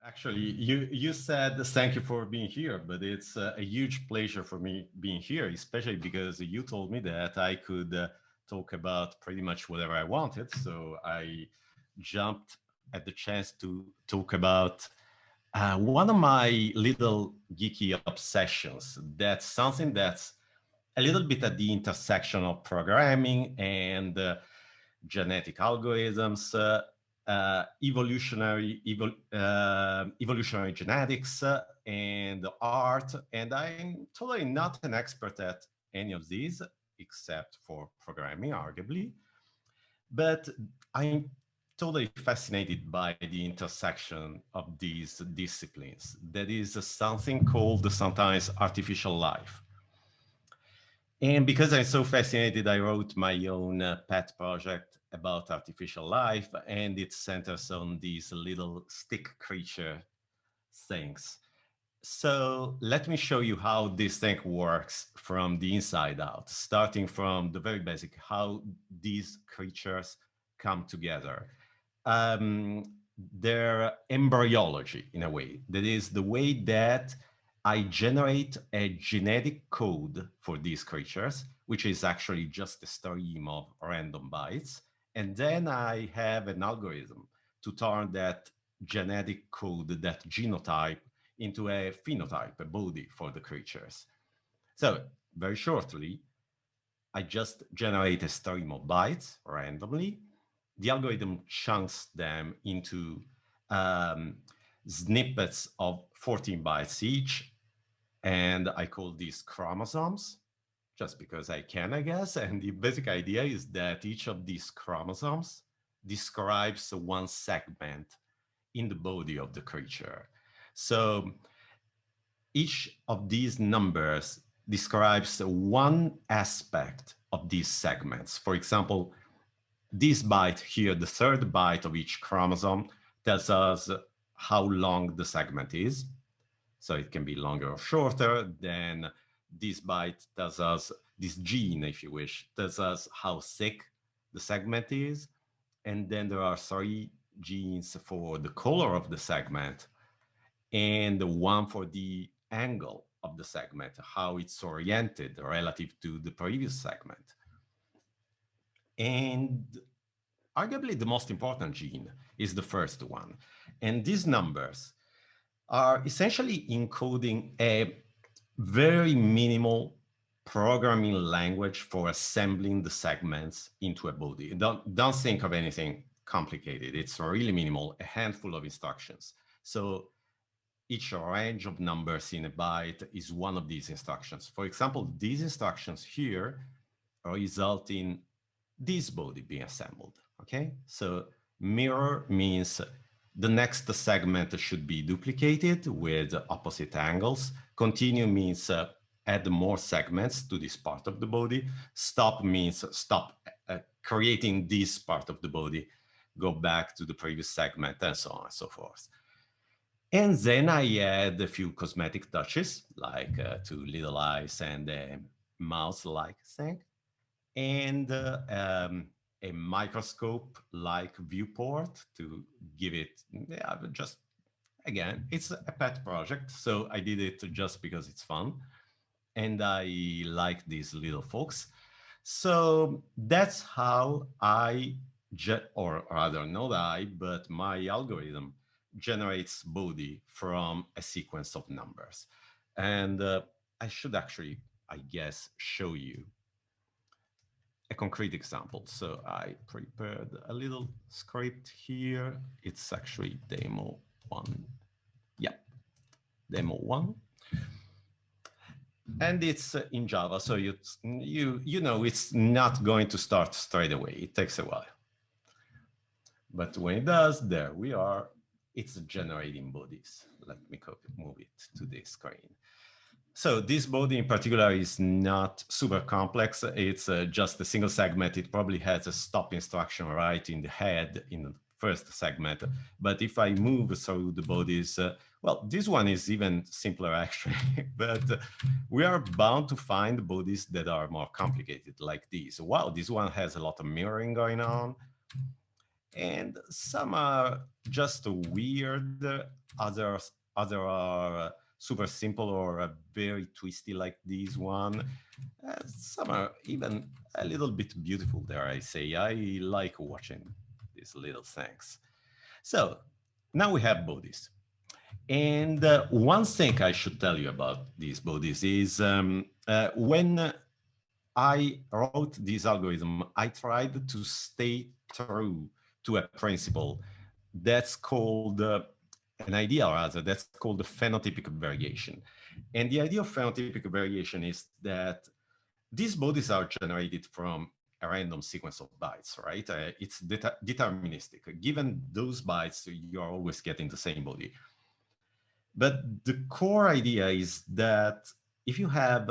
Actually, you said thank you for being here, but it's a huge pleasure for me being here, especially because you told me that I could talk about pretty much whatever I wanted. So I jumped at the chance to talk about one of my little geeky obsessions. That's something that's a little bit at the intersection of programming and genetic algorithms, evolutionary genetics, and art. And I'm totally not an expert at any of these, except for programming, arguably. But I'm totally fascinated by the intersection of these disciplines. That is something called sometimes artificial life. And because I'm so fascinated, I wrote my own pet project about artificial life, and it centers on these little stick creature things. So let me show you how this thing works from the inside out, starting from the very basic, how these creatures come together. Um, their embryology, in a way, that is the way that I generate a genetic code for these creatures, which is actually just a stream of random bytes. And then I have an algorithm to turn that genetic code, that genotype, into a phenotype, a body for the creatures. So, very shortly, I just generate a stream of bytes randomly. The algorithm chunks them into um, snippets of 14 bytes each, and I call these chromosomes just because I can, I guess. And the basic idea is that each of these chromosomes describes one segment in the body of the creature. So each of these numbers describes one aspect of these segments. For example, this byte here, the third byte of each chromosome, tells us how long the segment is. So it can be longer or shorter. Then this byte tells us, this gene, if you wish, tells us how thick the segment is. And then there are three genes for the color of the segment and one for the angle of the segment, how it's oriented relative to the previous segment. And arguably the most important gene is the first one. And these numbers are essentially encoding a very minimal programming language for assembling the segments into a body. Don't think of anything complicated. It's really minimal, a handful of instructions. So each range of numbers in a byte is one of these instructions. For example, these instructions here result in this body being assembled, okay? So mirror means the next segment should be duplicated with opposite angles. Continue means add more segments to this part of the body. Stop means stop creating this part of the body, go back to the previous segment, and so on and so forth. And then I add a few cosmetic touches, like two little eyes and a mouse-like thing, and a microscope-like viewport to give it, yeah, just, again, it's a pet project, so I did it just because it's fun, and I like these little folks. So that's how or rather not I, but my algorithm generates body from a sequence of numbers. And I should actually, I guess, show you a concrete example. So I prepared a little script here. It's actually demo one. Yeah, demo one. And it's in Java, so you know it's not going to start straight away. It takes a while. But when it does, there we are. It's generating bodies. Let me move it to this screen. So this body in particular is not super complex. It's just a single segment. It probably has a stop instruction right in the head in the first segment. But if I move through the bodies, well, this one is even simpler actually, but we are bound to find bodies that are more complicated like these. Wow, this one has a lot of mirroring going on. and some are just weird, other are super simple or very twisty like this one. Some are even a little bit beautiful, dare I say. I like watching these little things. So now we have bodies. And one thing I should tell you about these bodies is when I wrote this algorithm, I tried to stay true to a principle that's called an idea, rather, that's called the phenotypic variation. And the idea of phenotypic variation is that these bodies are generated from a random sequence of bytes, right? It's deterministic. Given those bytes, you're always getting the same body. But the core idea is that if you have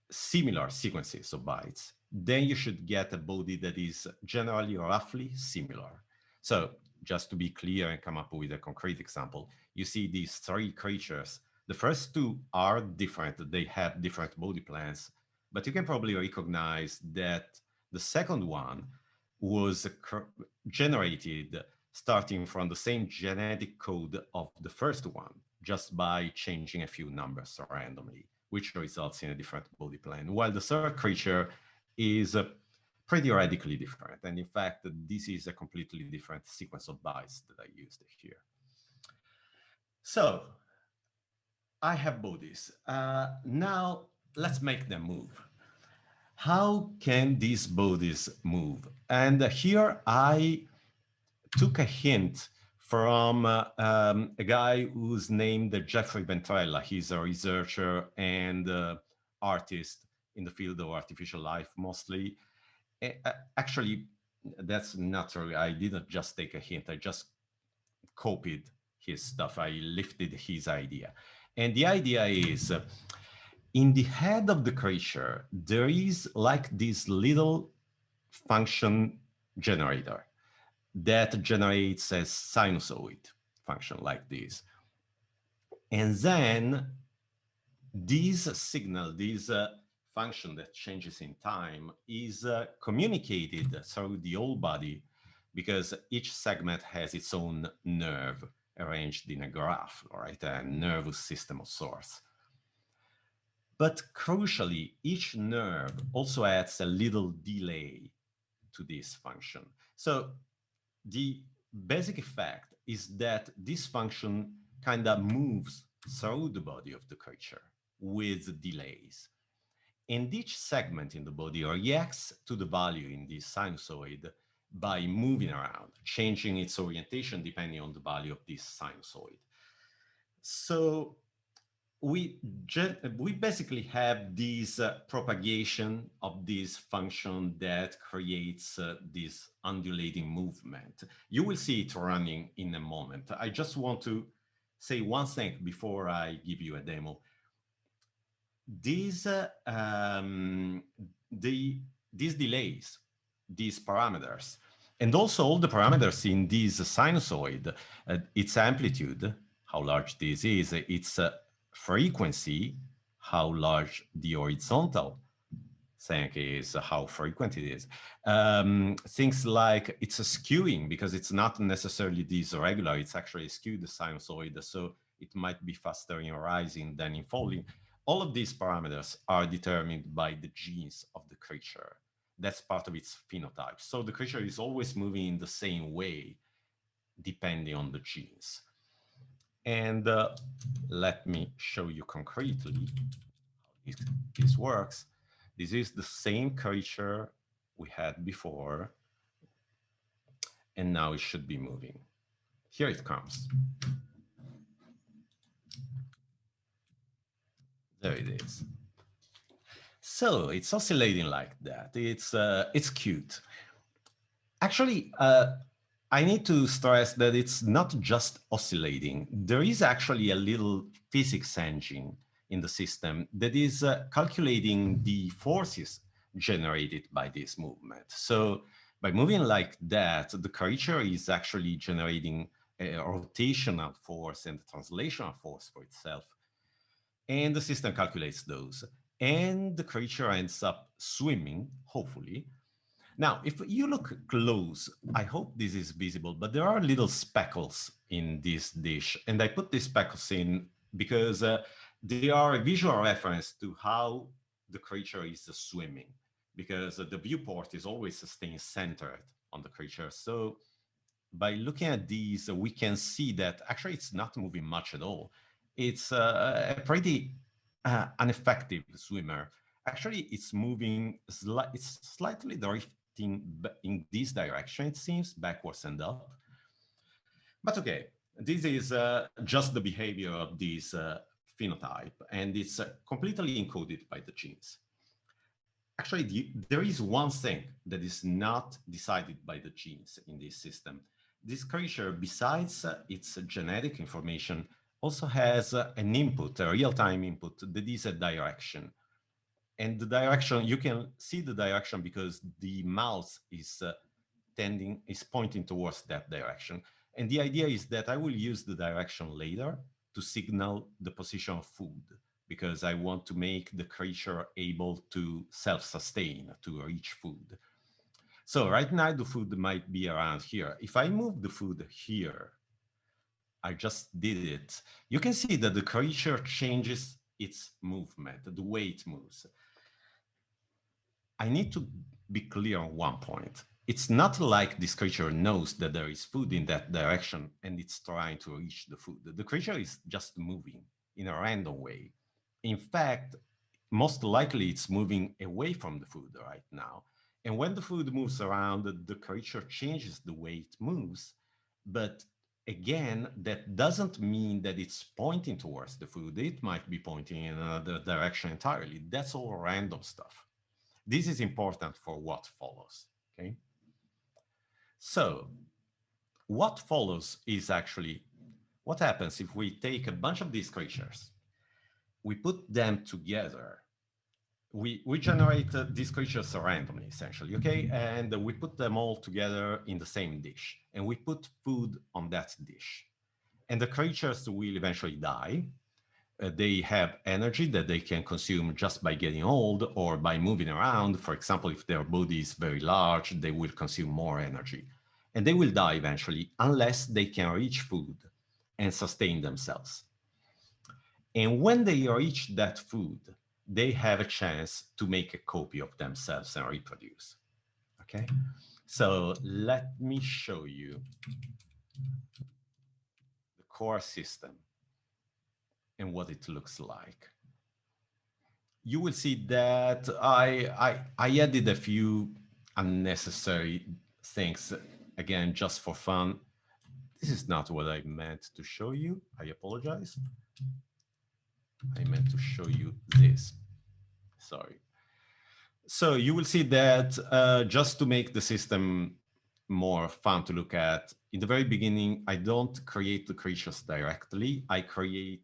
similar sequences of bytes, then you should get a body that is generally roughly similar. So just to be clear and come up with a concrete example, you see these three creatures. The first two are different. They have different body plans, but you can probably recognize that the second one was generated starting from the same genetic code of the first one, just by changing a few numbers randomly, which results in a different body plan, while the third creature is pretty radically different. And in fact, this is a completely different sequence of bytes that I used here. So I have bodies. Now let's make them move. How can these bodies move? And here I took a hint from a guy who's named Jeffrey Ventrella. He's a researcher and artist in the field of artificial life mostly. Actually, that's not true. I didn't just take a hint, I just copied his stuff. I lifted his idea. And the idea is in the head of the creature, there is like this little function generator that generates a sinusoid function like this. And then this signal, this function that changes in time is communicated through the whole body because each segment has its own nerve arranged in a graph, right? A nervous system of sorts. But crucially, each nerve also adds a little delay to this function. So the basic effect is that this function kind of moves through the body of the creature with delays. And each segment in the body reacts to the value in this sinusoid by moving around, changing its orientation depending on the value of this sinusoid. So we basically have this propagation of this function that creates this undulating movement. You will see it running in a moment. I just want to say one thing before I give you a demo. These these delays, these parameters, and also all the parameters in this sinusoid, its amplitude, how large this is, its frequency, how large the horizontal thing is, how frequent it is. Things like it's a skewing, because it's not necessarily this regular, it's actually a skewed sinusoid, so it might be faster in rising than in falling. All of these parameters are determined by the genes of the creature. That's part of its phenotype. So the creature is always moving in the same way, depending on the genes. And let me show you concretely how this works. This is the same creature we had before, and now it should be moving. Here it comes. There it is. So it's oscillating like that. It's cute. Actually, I need to stress that it's not just oscillating. There is actually a little physics engine in the system that is calculating the forces generated by this movement. So by moving like that, the creature is actually generating a rotational force and a translational force for itself. And the system calculates those. And the creature ends up swimming, hopefully, Now, if you look close, I hope this is visible, but there are little speckles in this dish. And I put these speckles in because they are a visual reference to how the creature is swimming, because the viewport is always staying centered on the creature. So by looking at these, we can see that actually it's not moving much at all. It's a pretty ineffective swimmer. Actually, it's moving, it's slightly drifting in this direction, it seems, backwards and up. But okay, this is just the behavior of this phenotype, and it's completely encoded by the genes. Actually, there is one thing that is not decided by the genes in this system. This creature, besides its genetic information, also has an input, a real-time input that is a direction. And the direction, you can see the direction because the mouse is pointing towards that direction. And the idea is that I will use the direction later to signal the position of food, because I want to make the creature able to self-sustain, to reach food. So right now the food might be around here. If I move the food here, I just did it, you can see that the creature changes its movement, the way it moves. I need to be clear on one point. It's not like this creature knows that there is food in that direction and it's trying to reach the food. The creature is just moving in a random way. In fact, most likely it's moving away from the food right now. And when the food moves around, the creature changes the way it moves. But again, that doesn't mean that it's pointing towards the food. It might be pointing in another direction entirely. That's all random stuff. This is important for what follows, okay? So what follows is actually what happens if we take a bunch of these creatures, we put them together, we generate these creatures randomly, essentially, okay? And we put them all together in the same dish, and we put food on that dish. And the creatures will eventually die. They have energy that they can consume just by getting old or by moving around. For example, if their body is very large, they will consume more energy. And they will die eventually unless they can reach food and sustain themselves. And when they reach that food, they have a chance to make a copy of themselves and reproduce. Okay? So let me show you the core system and what it looks like. You will see that I added a few unnecessary things, again, just for fun. This is not what I meant to show you. I apologize. I meant to show you this. Sorry. So you will see that just to make the system more fun to look at, in the very beginning, I don't create the creatures directly. I create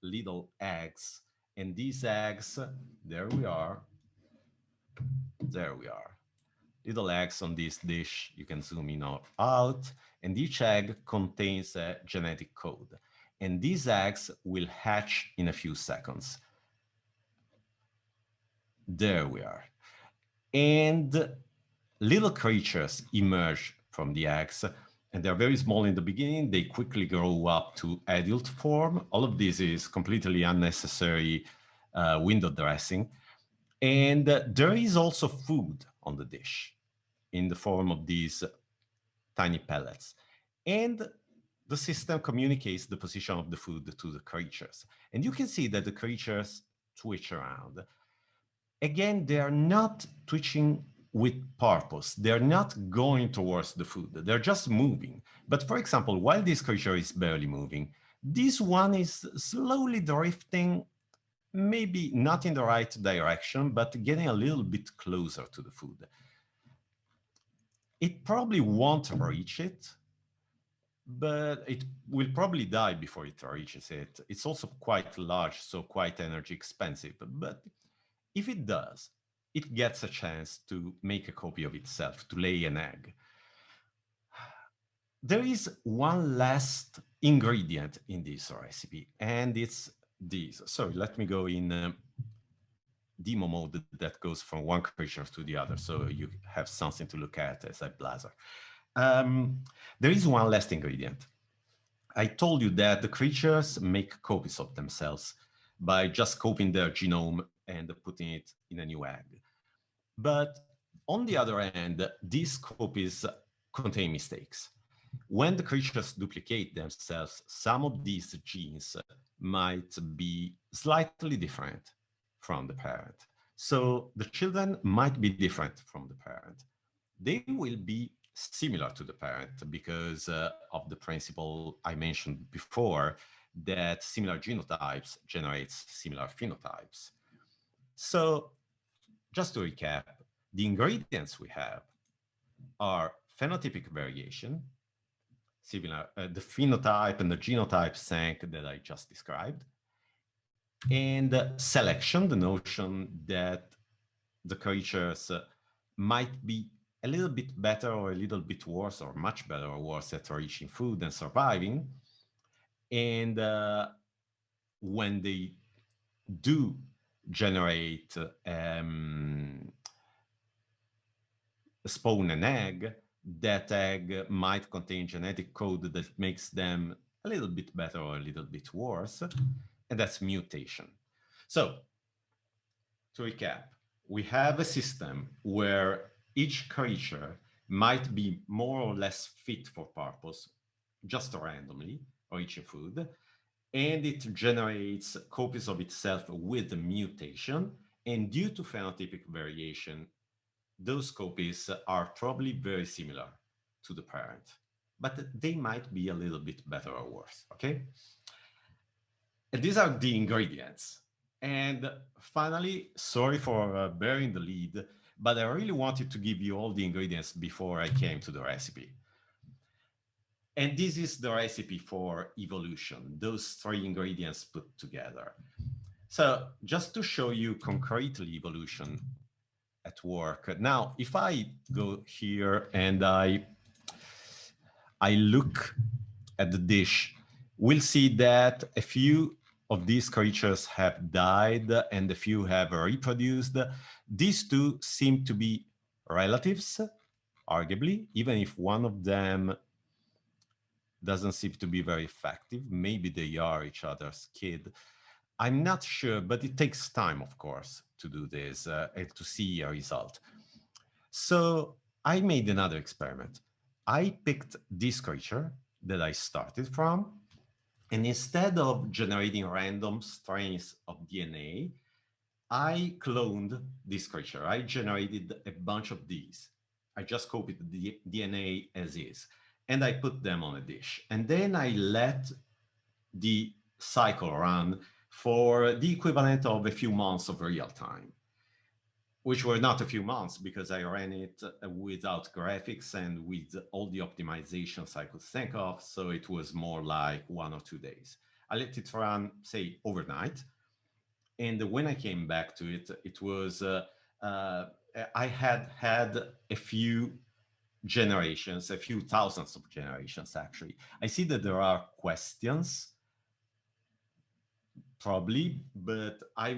little eggs. And these eggs, there we are. There we are. Little eggs on this dish. You can zoom in or out. And each egg contains a genetic code. And these eggs will hatch in a few seconds. There we are. And little creatures emerge from the eggs, and they're very small in the beginning. They quickly grow up to adult form. All of this is completely unnecessary window dressing. And there is also food on the dish in the form of these tiny pellets. And the system communicates the position of the food to the creatures. And you can see that the creatures twitch around. Again, they are not twitching with purpose. They're not going towards the food. They're just moving. But for example, while this creature is barely moving, this one is slowly drifting, maybe not in the right direction, but getting a little bit closer to the food. It probably won't reach it, but it will probably die before it reaches it. It's also quite large, so quite energy expensive. But if it does, it gets a chance to make a copy of itself, to lay an egg. There is one last ingredient in this recipe, and it's this. Sorry, let me go in demo mode that goes from one creature to the other, so you have something to look at as a blazer. There is one last ingredient. I told you that the creatures make copies of themselves by just copying their genome and putting it in a new egg. But on the other hand, these copies contain mistakes. When the creatures duplicate themselves, some of these genes might be slightly different from the parent. So the children might be different from the parent. They will be similar to the parent because of the principle I mentioned before, that similar genotypes generates similar phenotypes. So just to recap, the ingredients we have are phenotypic variation, similar, the phenotype and the genotype sync that I just described, and selection, the notion that the creatures might be a little bit better or a little bit worse or much better or worse at reaching food and surviving. And when they do generate spawn an egg, that egg might contain genetic code that makes them a little bit better or a little bit worse, and that's mutation. So, to recap, we have a system where each creature might be more or less fit for purpose, just randomly, or eating food, and it generates copies of itself with a mutation, and due to phenotypic variation, those copies are probably very similar to the parent, but they might be a little bit better or worse, okay? And these are the ingredients. And finally, sorry for bearing the lead, but I really wanted to give you all the ingredients before I came to the recipe. And this is the recipe for evolution, those three ingredients put together. So just to show you concretely evolution at work. Now, if I go here and I look at the dish, we'll see that a few of these creatures have died and a few have reproduced. These two seem to be relatives, arguably, even if one of them doesn't seem to be very effective. Maybe they are each other's kid. I'm not sure, but it takes time, of course, to do this and to see a result. So I made another experiment. I picked this creature that I started from, and instead of generating random strains of DNA, I cloned this creature. I generated a bunch of these. I just copied the DNA as is, and I put them on a dish. And then I let the cycle run for the equivalent of a few months of real time, which were not a few months because I ran it without graphics and with all the optimizations I could think of. So it was more like 1 or 2 days. I let it run, say, overnight. And when I came back to it, it was, I had a few generations, a few thousands of generations, actually. I see that there are questions, probably, but I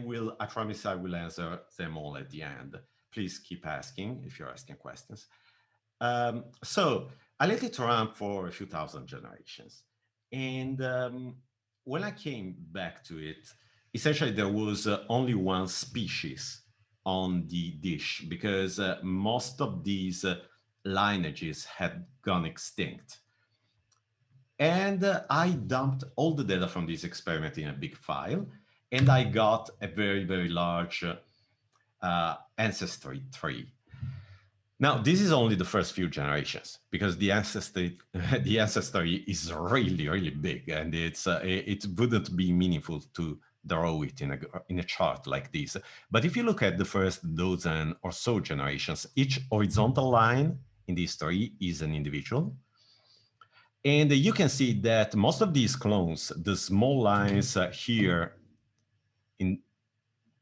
promise I will answer them all at the end. Please keep asking if you're asking questions. So I let it run for a few thousand generations. And when I came back to it, essentially there was only one species on the dish because most of these lineages had gone extinct. And I dumped all the data from this experiment in a big file, and I got a very, very large ancestry tree. Now, this is only the first few generations because the ancestry is really, really big, and it wouldn't be meaningful to draw it in a chart like this. But if you look at the first dozen or so generations, each horizontal line in this tree is an individual. And you can see that most of these clones, the small lines here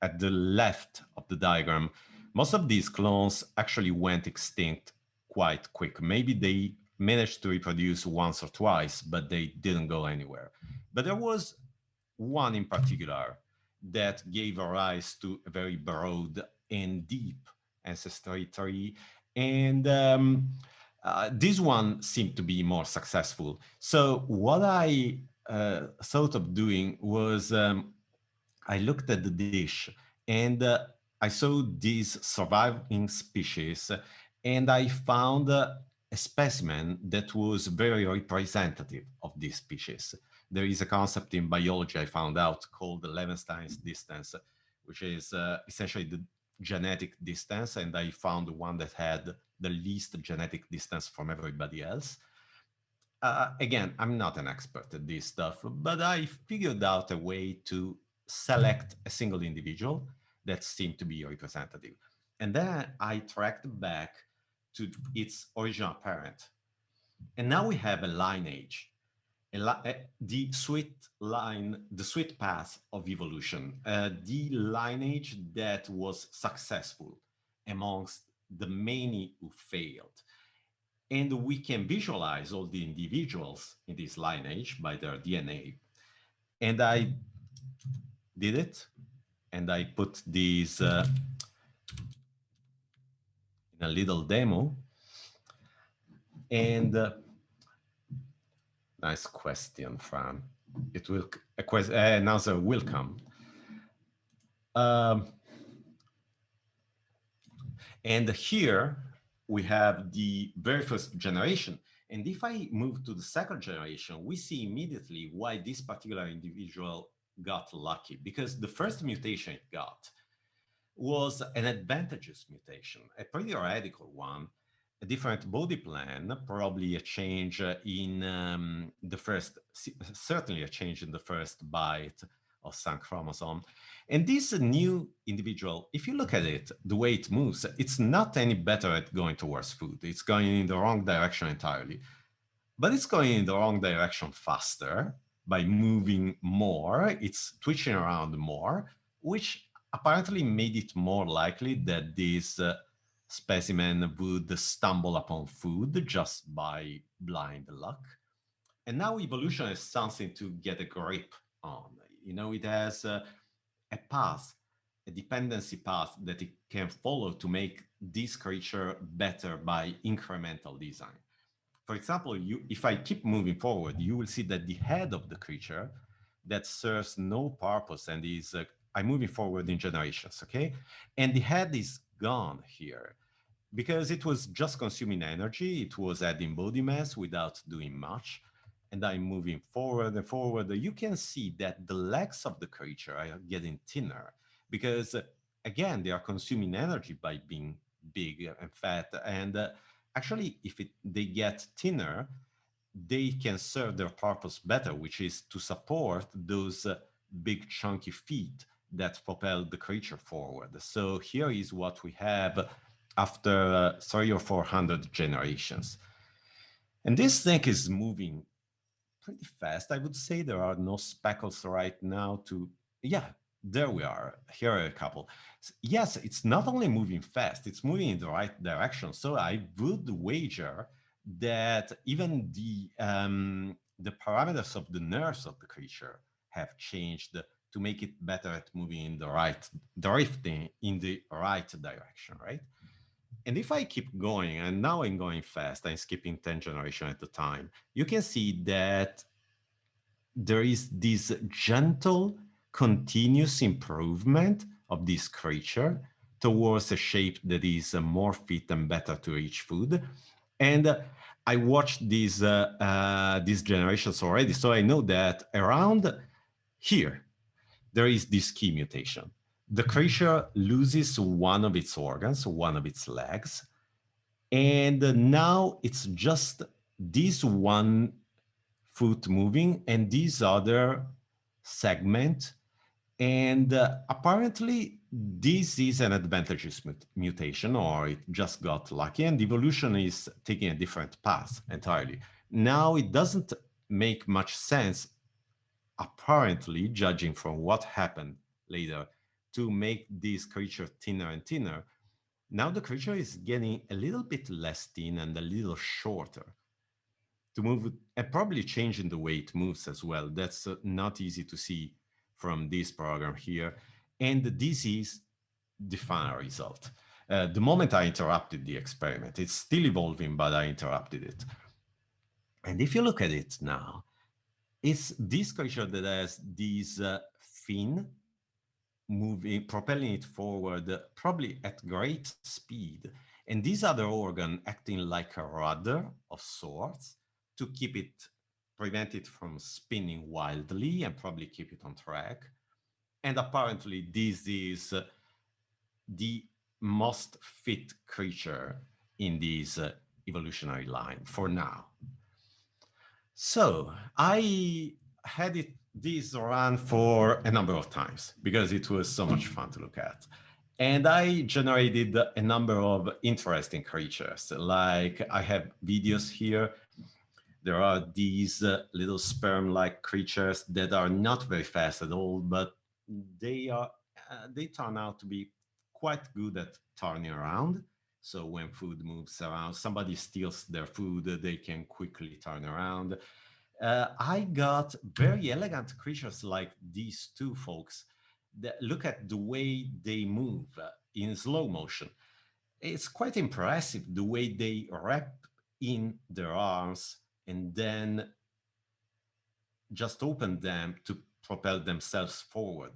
at the left of the diagram, most of these clones actually went extinct quite quick. Maybe they managed to reproduce once or twice, but they didn't go anywhere. But there was one in particular that gave rise to a very broad and deep ancestry tree. And this one seemed to be more successful. So what I thought of doing was I looked at the dish and I saw these surviving species, and I found a specimen that was very representative of this species. There is a concept in biology I found out called the Levenstein's distance, which is essentially the genetic distance, and I found one that had the least genetic distance from everybody else. Again, I'm not an expert at this stuff, but I figured out a way to select a single individual that seemed to be representative. And then I tracked back to its original parent. And now we have a lineage, the sweet path of evolution, the lineage that was successful amongst the many who failed. And we can visualize all the individuals in this lineage by their DNA. And I did it, and I put these in a little demo. And nice question, Fran. It will another will come. And here we have the very first generation. And if I move to the second generation, we see immediately why this particular individual got lucky, because the first mutation it got was an advantageous mutation, a pretty radical one, a different body plan, probably a change in the first, certainly a change in the first byte of some chromosome. And this new individual, if you look at it, the way it moves, it's not any better at going towards food. It's going in the wrong direction entirely. But it's going in the wrong direction faster by moving more. It's twitching around more, which apparently made it more likely that this specimen would stumble upon food just by blind luck. And now evolution is something to get a grip on. You know, it has a path, a dependency path that it can follow to make this creature better by incremental design. For example, if I keep moving forward, you will see that the head of the creature that serves no purpose and is, I'm moving forward in generations, okay? And the head is gone here because it was just consuming energy. It was adding body mass without doing much. And I'm moving forward and forward. You can see that the legs of the creature are getting thinner because, again, they are consuming energy by being big and fat. And actually, if they get thinner, they can serve their purpose better, which is to support those big chunky feet that propel the creature forward. So here is what we have after 300 or 400 generations. And this thing is moving pretty fast. I would say there are no speckles right now to, yeah, there we are. Here are a couple. Yes, it's not only moving fast, it's moving in the right direction. So I would wager that even the parameters of the nerves of the creature have changed to make it better at moving in the right, drifting in the right direction, right? And if I keep going, and now I'm going fast, I'm skipping 10 generations at a time, you can see that there is this gentle, continuous improvement of this creature towards a shape that is more fit and better to each food. And I watched these generations already, so I know that around here, there is this key mutation. The creature loses one of its organs, one of its legs, and now it's just this one foot moving and this other segment. And apparently, this is an advantageous mutation, or it just got lucky, and evolution is taking a different path entirely. Now, it doesn't make much sense, apparently, judging from what happened later, to make this creature thinner and thinner. Now the creature is getting a little bit less thin and a little shorter to move, and probably changing the way it moves as well. That's not easy to see from this program here. And this is the final result. The moment I interrupted the experiment, it's still evolving, but I interrupted it. And if you look at it now, it's this creature that has these fin moving, propelling it forward, probably at great speed. And these other organ acting like a rudder of sorts to keep it, prevent it from spinning wildly and probably keep it on track. And apparently this is the most fit creature in this evolutionary line for now. So I had this run for a number of times because it was so much fun to look at. And I generated a number of interesting creatures. Like I have videos here. There are these little sperm-like creatures that are not very fast at all, but they turn out to be quite good at turning around. So when food moves around, somebody steals their food, they can quickly turn around. I got very elegant creatures like these two folks that look at the way they move in slow motion. It's quite impressive the way they wrap in their arms and then just open them to propel themselves forward.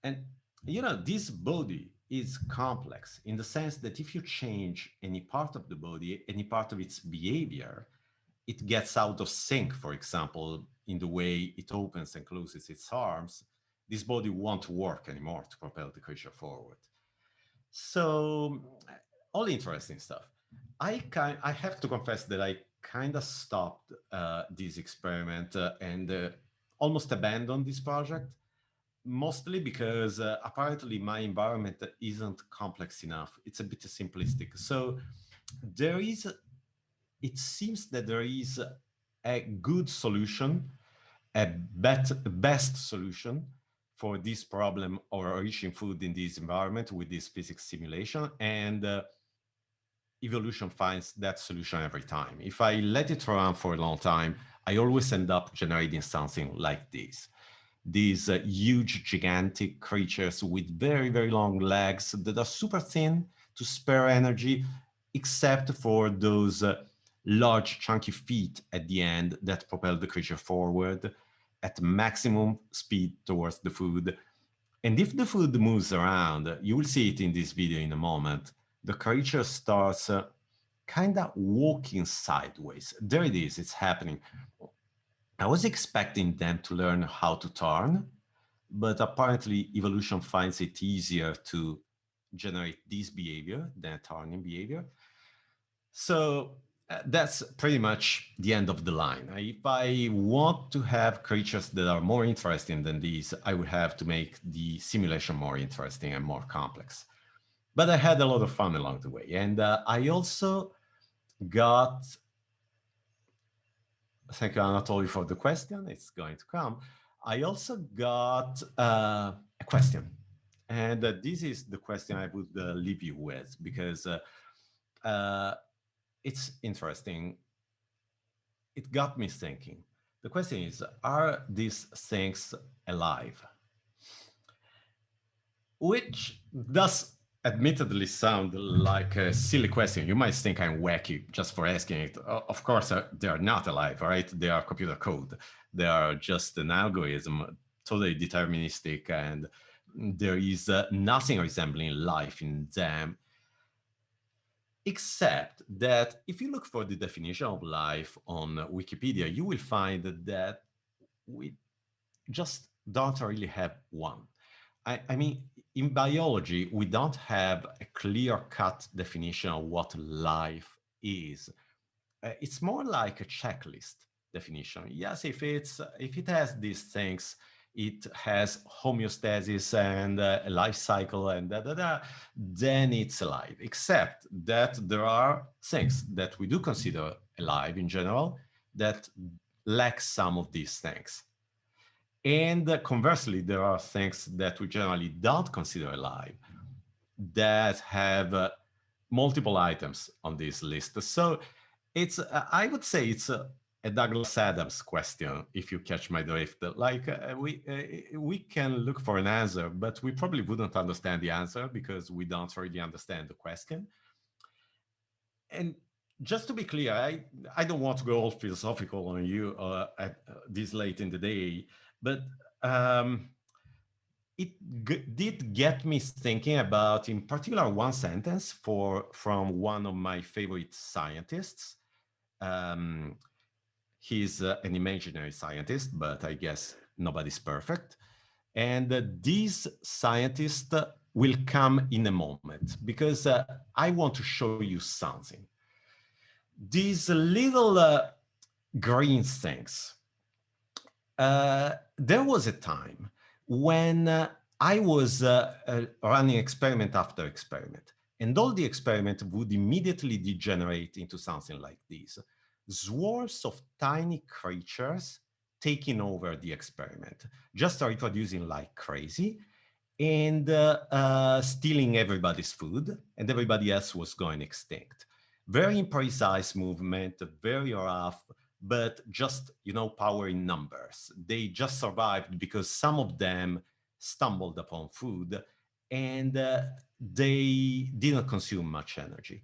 And you know, this body is complex in the sense that if you change any part of the body, any part of its behavior, it gets out of sync, for example, in the way it opens and closes its arms, this body won't work anymore to propel the creature forward. So, all interesting stuff. I have to confess that I kind of stopped this experiment and almost abandoned this project, mostly because apparently my environment isn't complex enough. It's a bit simplistic. So there is, it seems that there is a good solution, a best solution for this problem of reaching food in this environment with this physics simulation. And evolution finds that solution every time. If I let it run for a long time, I always end up generating something like this. These huge, gigantic creatures with very, very long legs that are super thin to spare energy, except for those large, chunky feet at the end that propel the creature forward at maximum speed towards the food. And if the food moves around, you will see it in this video in a moment, the creature starts kind of walking sideways. There it is, it's happening. I was expecting them to learn how to turn, but apparently evolution finds it easier to generate this behavior than turning behavior. So that's pretty much the end of the line. If I want to have creatures that are more interesting than these, I would have to make the simulation more interesting and more complex. But I had a lot of fun along the way. And I also got, thank you, Anatoly, for the question. It's going to come. I also got a question. And this is the question I would leave you with, because it's interesting. It got me thinking. The question is, are these things alive? Which does admittedly sound like a silly question. You might think I'm wacky just for asking it. Of course, they are not alive, right? They are computer code. They are just an algorithm, totally deterministic, and there is nothing resembling life in them, except that if you look for the definition of life on Wikipedia, you will find that we just don't really have one. I mean, in biology, we don't have a clear-cut definition of what life is. It's more like a checklist definition. Yes, if it has these things, it has homeostasis and a life cycle and then it's alive. Except that there are things that we do consider alive in general that lack some of these things. And conversely, there are things that we generally don't consider alive that have multiple items on this list. So it's, I would say it's a Douglas Adams question, if you catch my drift. Like we can look for an answer, but we probably wouldn't understand the answer because we don't really understand the question. And just to be clear, I don't want to go all philosophical on you at this late in the day, but um, it did get me thinking about, in particular, one sentence from one of my favorite scientists. Um, he's an imaginary scientist, but I guess nobody's perfect. And this scientist will come in a moment because I want to show you something. These little green things. There was a time when I was running experiment after experiment, and all the experiment would immediately degenerate into something like this. Swarms of tiny creatures taking over the experiment, just reproducing like crazy, and stealing everybody's food, and everybody else was going extinct. Very imprecise movement, very rough, but just, power in numbers. They just survived because some of them stumbled upon food, and they didn't consume much energy.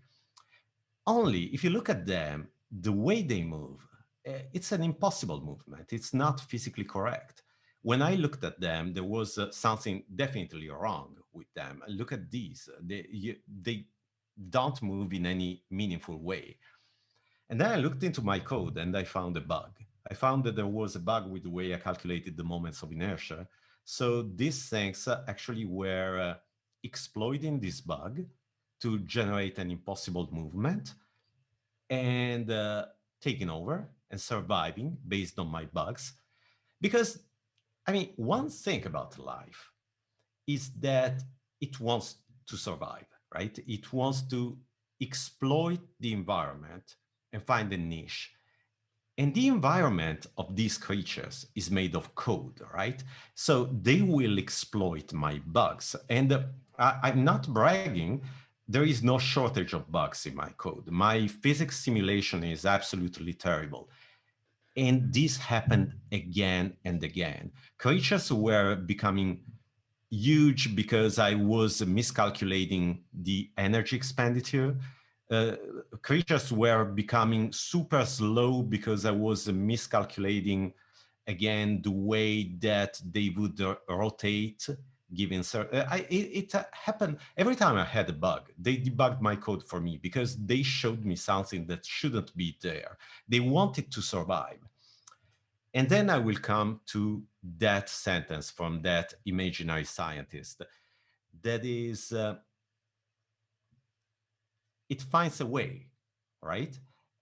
Only if you look at them, the way they move, it's an impossible movement. It's not physically correct. When I looked at them, there was something definitely wrong with them. Look at these. They don't move in any meaningful way. And then I looked into my code and I found a bug. I found that there was a bug with the way I calculated the moments of inertia. So these things actually were exploiting this bug to generate an impossible movement and taking over and surviving based on my bugs. Because, I mean, one thing about life is that it wants to survive, right? It wants to exploit the environment and find a niche. And the environment of these creatures is made of code, right? So they will exploit my bugs. And I'm not bragging. There is no shortage of bugs in my code. My physics simulation is absolutely terrible. And this happened again and again. Creatures were becoming huge because I was miscalculating the energy expenditure. Uh, Creatures were becoming super slow because I was miscalculating again the way that they would rotate given it happened every time I had a bug. They debugged my code for me because they showed me something that shouldn't be there. They wanted to survive. And then I will come to that sentence from that imaginary scientist. That is, it finds a way, right?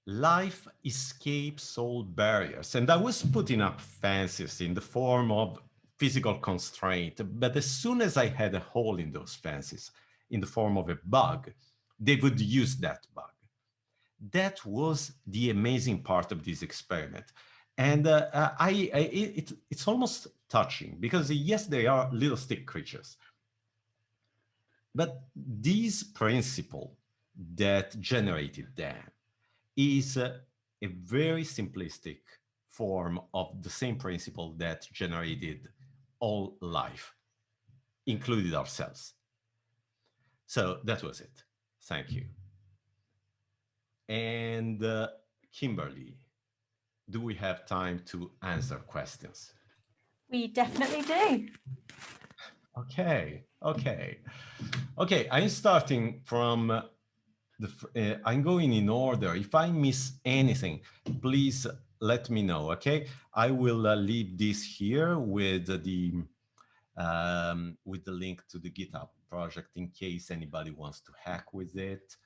Life escapes all barriers. And I was putting up fences in the form of physical constraint. But as soon as I had a hole in those fences in the form of a bug, they would use that bug. That was the amazing part of this experiment. And it's almost touching because yes, they are little stick creatures, but this principle that generated them is a very simplistic form of the same principle that generated all life, included ourselves. So that was it. Thank you. And Kimberly, do we have time to answer questions? We definitely do. Okay. I'm starting from I'm going in order. If I miss anything, please let me know. Okay, I will leave this here with the link to the GitHub project in case anybody wants to hack with it.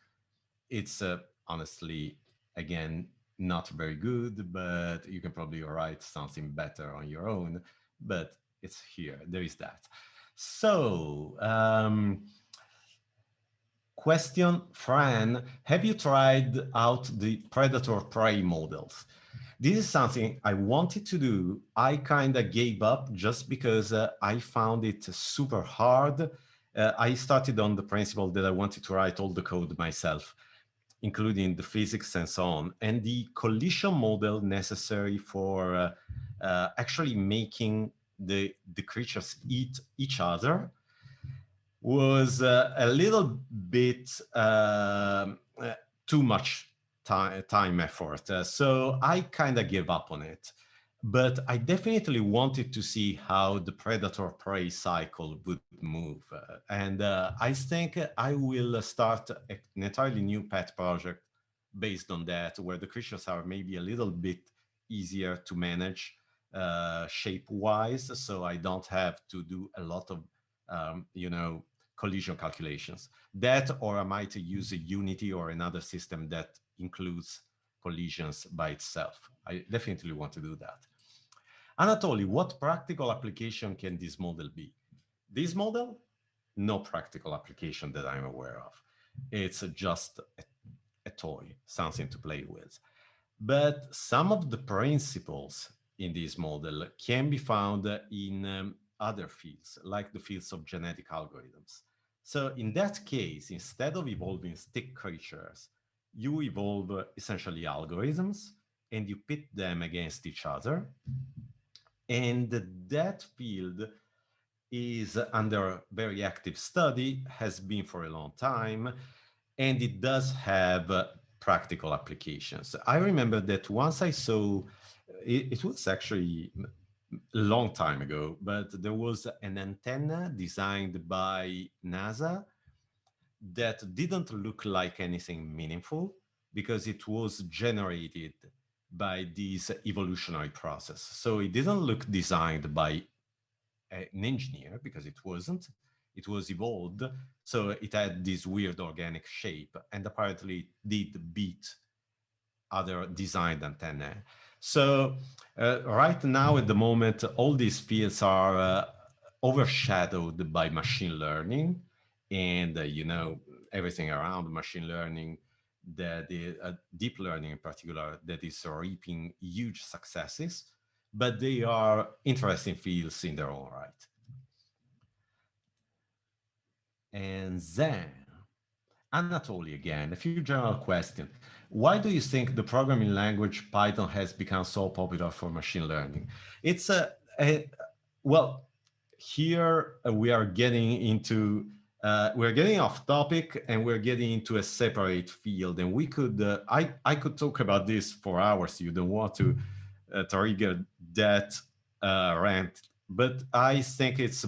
It's honestly, again, not very good, but you can probably write something better on your own. But it's here. There is that. So. Question, Fran, have you tried out the predator-prey models? This is something I wanted to do. I kind of gave up just because I found it super hard. I started on the principle that I wanted to write all the code myself. including the physics and so on, and the collision model necessary for actually making the creatures eat each other was a little bit too much time effort. So I kind of gave up on it. But I definitely wanted to see how the predator prey cycle would move. And I think I will start an entirely new pet project based on that, where the creatures are maybe a little bit easier to manage shape wise. So I don't have to do a lot of, collision calculations. That, or I might use a Unity or another system that includes collisions by itself. I definitely want to do that. Anatoly, what practical application can this model be? This model, no practical application that I'm aware of. It's just a toy, something to play with. But some of the principles in this model can be found in other fields, like the fields of genetic algorithms. So in that case, instead of evolving stick creatures, you evolve essentially algorithms and you pit them against each other. And that field is under very active study, has been for a long time, and it does have practical applications. I remember that once I saw, it was actually a long time ago, but there was an antenna designed by NASA that didn't look like anything meaningful because it was generated by this evolutionary process. So it didn't look designed by an engineer because it wasn't. It was evolved, so it had this weird organic shape, and apparently it did beat other designed antennae. So right now, at the moment, all these fields are overshadowed by machine learning, and everything around machine learning, that the deep learning in particular, that is reaping huge successes, but they are interesting fields in their own right. And then, Anatoly again, a few general questions. Why do you think the programming language Python has become so popular for machine learning? It's well, here we are getting into we're getting off topic and we're getting into a separate field, and we could I could talk about this for hours. You don't want to trigger that rant, but I think it's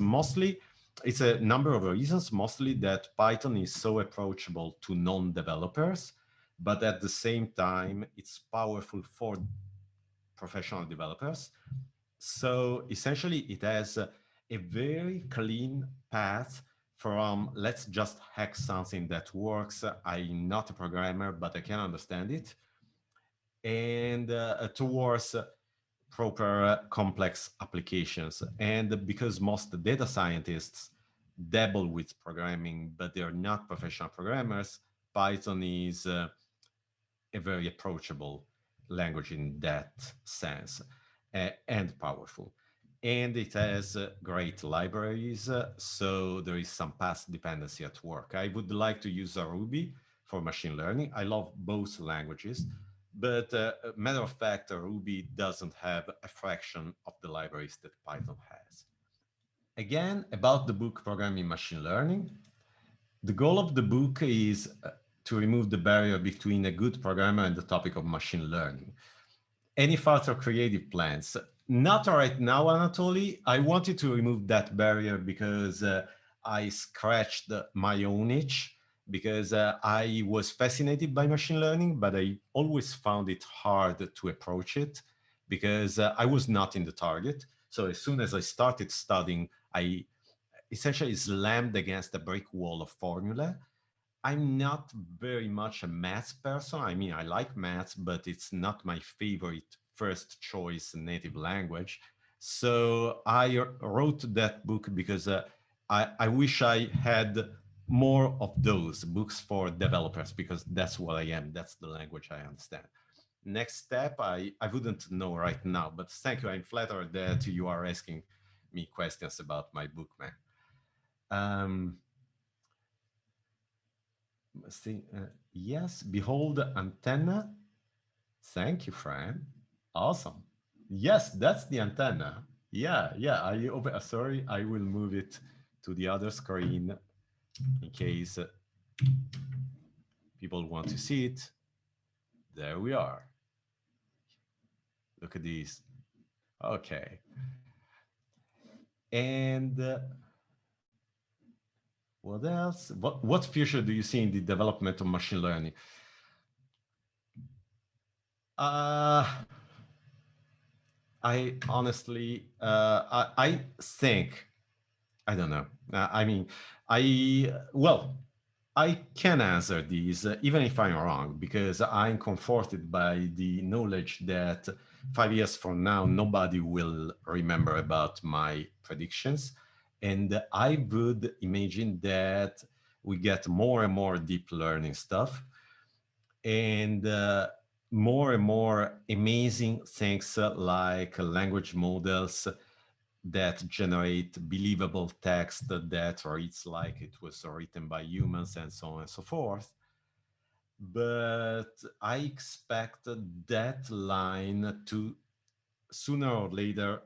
a number of reasons, mostly that Python is so approachable to non-developers, but at the same time, it's powerful for professional developers. So essentially, it has a very clean path from let's just hack something that works. I'm not a programmer, but I can understand it, and towards proper complex applications. And because most data scientists dabble with programming, but they're not professional programmers, Python is a very approachable language in that sense, and powerful. And it has great libraries, so there is some path dependency at work. I would like to use Ruby for machine learning. I love both languages, but matter of fact, Ruby doesn't have a fraction of the libraries that Python has. Again, about the book Programming Machine Learning, the goal of the book is to remove the barrier between a good programmer and the topic of machine learning. Any further creative plans? Not right now, Anatoly. I wanted to remove that barrier because I scratched my own itch, because I was fascinated by machine learning, but I always found it hard to approach it because I was not in the target. So as soon as I started studying, I essentially slammed against a brick wall of formula. I'm not very much a math person. I mean, I like math, but it's not my favorite first choice native language. So I wrote that book because I wish I had more of those books for developers, because that's what I am. That's the language I understand. Next step, I wouldn't know right now, but thank you. I'm flattered that you are asking me questions about my book, man. Um, See, yes, behold the antenna. Thank you, Fran. Awesome. Yes, that's the antenna. Yeah, yeah. I open. Sorry, I will move it to the other screen in case people want to see it. There we are. Look at these. Okay. And what else? What future do you see in the development of machine learning? Uh, I honestly, I think, I don't know. I mean, well, I can answer these even if I'm wrong, because I'm comforted by the knowledge that 5 years from now, nobody will remember about my predictions. And I would imagine that we get more and more deep learning stuff and more and more amazing things like language models that generate believable text that reads like it was written by humans and so on and so forth. But I expect that line to sooner or later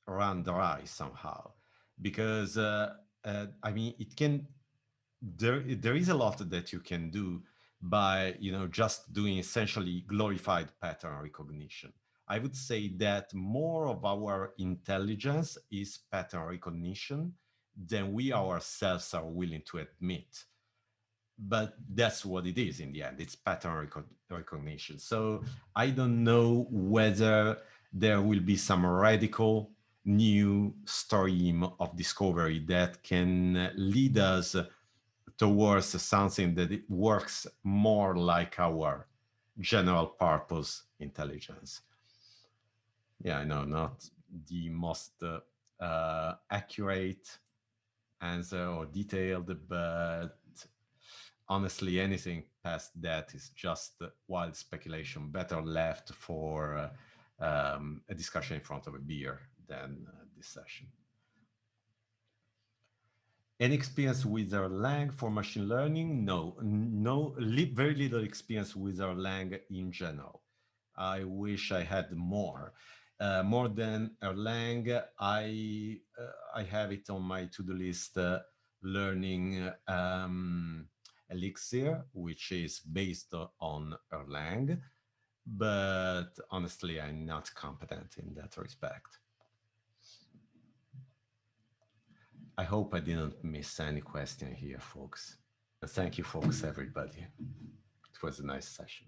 run dry somehow, because I mean, it can, there is a lot that you can do by, you know, just doing essentially glorified pattern recognition. I would say that more of our intelligence is pattern recognition than we ourselves are willing to admit. But that's what it is in the end. It's pattern recognition. So I don't know whether there will be some radical new stream of discovery that can lead us towards something that it works more like our general purpose intelligence. Yeah, I know, not the most accurate answer or detailed, but honestly, anything past that is just wild speculation, better left for a discussion in front of a beer than this session. Any experience with Erlang for machine learning? No, very little experience with Erlang in general. I wish I had more. More than Erlang, I have it on my to-do list learning Elixir, which is based on Erlang, but honestly, I'm not competent in that respect. I hope I didn't miss any question here, folks. Thank you, folks, everybody. It was a nice session.